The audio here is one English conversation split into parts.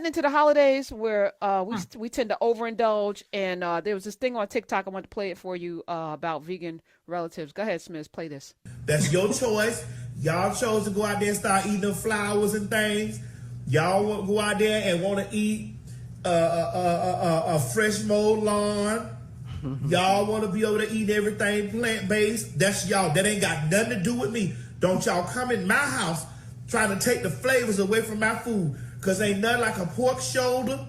into the holidays where we tend to overindulge, and there was this thing on TikTok. I want to play it for you about vegan relatives. Go ahead, Smith. Play this. That's your choice. Y'all chose to go out there and start eating the flowers and things. Y'all want to go out there and want to eat a fresh mowed lawn. Y'all want to be able to eat everything plant-based. That's y'all. That ain't got nothing to do with me. Don't y'all come in my house trying to take the flavors away from my food. Because ain't nothing like a pork shoulder,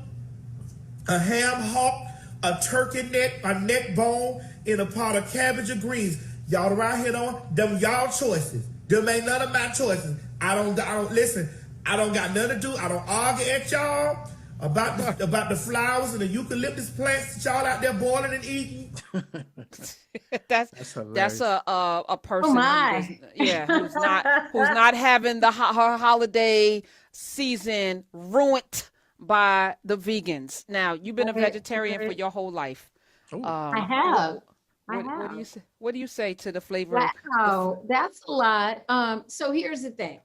a ham hock, a turkey neck, a neck bone in a pot of cabbage or greens. Y'all around here don't, them y'all choices. Them ain't none of my choices. I don't listen. I don't got nothing to do. I don't argue at y'all about the flowers and the eucalyptus plants that y'all out there boiling and eating. that's a person. Oh my. Who's not having her holiday season ruined by the vegans. Now, you've been a vegetarian for your whole life. I have. What do you say to the flavor? Wow, that's a lot. So here's the thing,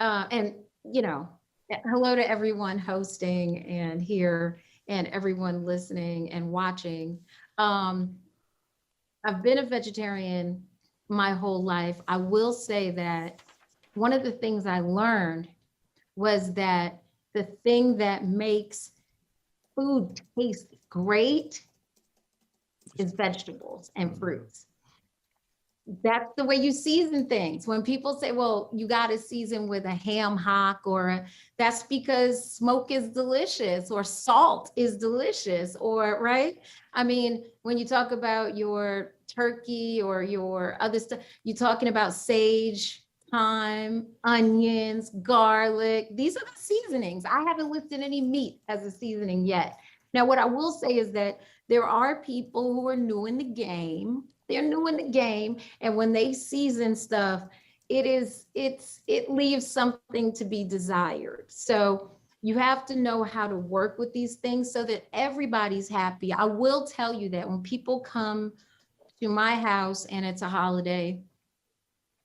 and hello to everyone hosting and here and everyone listening and watching. I've been a vegetarian my whole life. I will say that one of the things I learned was that the thing that makes food taste great is vegetables and fruits. That's the way you season things. When people say, well, you got to season with a ham hock that's because smoke is delicious or salt is delicious right? I mean, when you talk about your turkey or your other stuff, you're talking about sage, thyme, onions, garlic. These are the seasonings. I haven't listed any meat as a seasoning yet. Now, what I will say is that there are people who are new in the game. They're new in the game. And when they season stuff, it leaves something to be desired. So you have to know how to work with these things so that everybody's happy. I will tell you that when people come to my house and it's a holiday,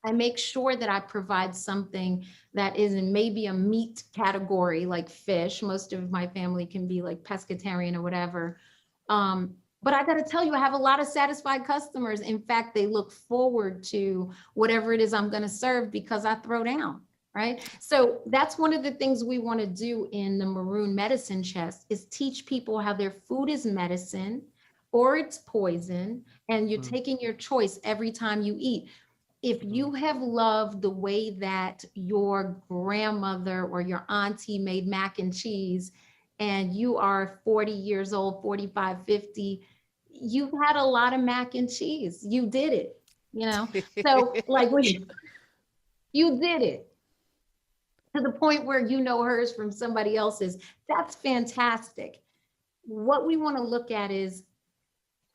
I make sure that I provide something that is in maybe a meat category like fish. Most of my family can be like pescatarian or whatever. But I got to tell you, I have a lot of satisfied customers. In fact, they look forward to whatever it is I'm going to serve because I throw down, right? So that's one of the things we want to do in the Maroon Medicine Chest is teach people how their food is medicine or it's poison, and you're taking your choice every time you eat. If you have loved the way that your grandmother or your auntie made mac and cheese, and you are 40 years old, 45, 50, you've had a lot of mac and cheese. You did it, So like you did it to the point where you know hers from somebody else's. That's fantastic. What we want to look at is,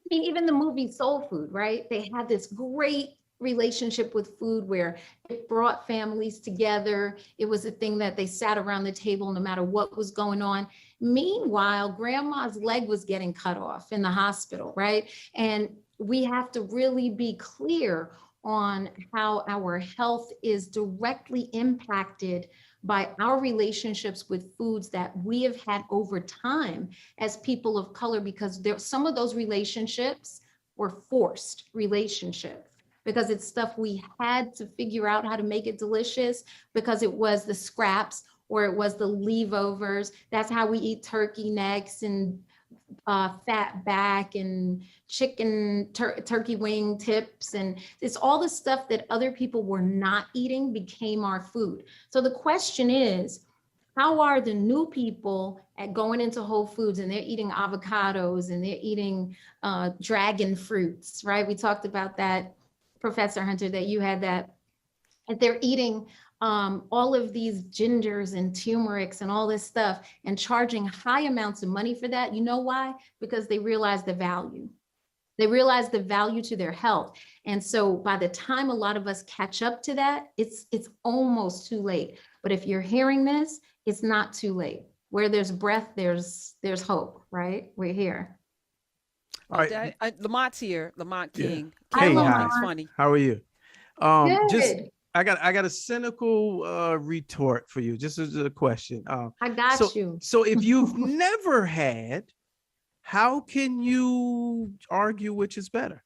I mean, even the movie Soul Food, right? They had this great relationship with food where it brought families together. It was a thing that they sat around the table no matter what was going on. Meanwhile, grandma's leg was getting cut off in the hospital, right? And we have to really be clear on how our health is directly impacted by our relationships with foods that we have had over time as people of color, because some of those relationships were forced relationships, because it's stuff we had to figure out how to make it delicious because it was the scraps or it was the leftovers. That's how we eat turkey necks and fat back and chicken, turkey wing tips. And it's all the stuff that other people were not eating became our food. So the question is, how are the new people at going into Whole Foods and they're eating avocados and they're eating dragon fruits, right? We talked about that, Professor Hunter, that you had that. And they're eating all of these gingers and turmerics and all this stuff and charging high amounts of money for that. You know why? Because they realize the value. They realize the value to their health. And so by the time a lot of us catch up to that, it's almost too late. But if you're hearing this, it's not too late. Where there's breath, there's hope, right? We're here. All right. Lamont's here, Lamont King. Yeah. Hey, Lamont is funny. How are you? Good. I got a cynical retort for you. Just as a question. I got you. So if you've never had, how can you argue which is better?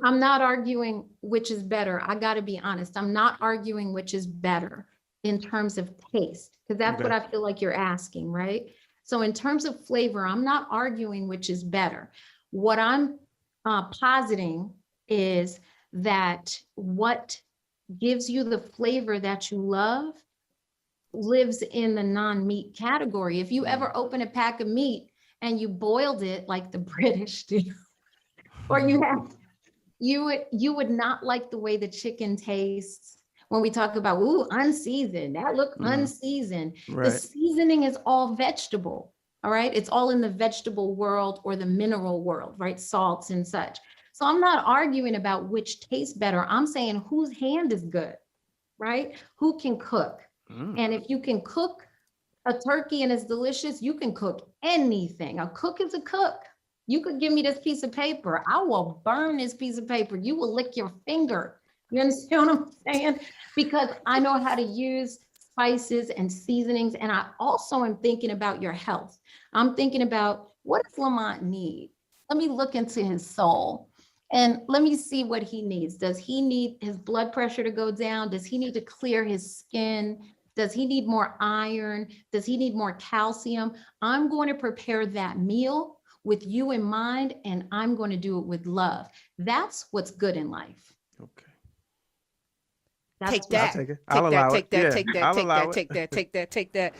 I'm not arguing which is better. I got to be honest. I'm not arguing which is better in terms of taste, because that's what I feel like you're asking, right? So in terms of flavor, I'm not arguing which is better. What I'm positing is that what gives you the flavor that you love lives in the non-meat category. If you ever open a pack of meat and you boiled it like the British do, or you would not like the way the chicken tastes. When we talk about, ooh, unseasoned, that look unseasoned. Right. The seasoning is all vegetable, all right? It's all in the vegetable world or the mineral world, right? Salts and such. So I'm not arguing about which tastes better. I'm saying whose hand is good, right? Who can cook? And if you can cook a turkey and it's delicious, you can cook anything. A cook is a cook. You could give me this piece of paper. I will burn this piece of paper. You will lick your finger. You understand what I'm saying? Because I know how to use spices and seasonings. And I also am thinking about your health. I'm thinking about, what does Lamont need? Let me look into his soul and let me see what he needs. Does he need his blood pressure to go down? Does he need to clear his skin? Does he need more iron? Does he need more calcium? I'm going to prepare that meal with you in mind, and I'm going to do it with love. That's what's good in life. Okay. Take that. I'll take it. I'll allow it. Take that.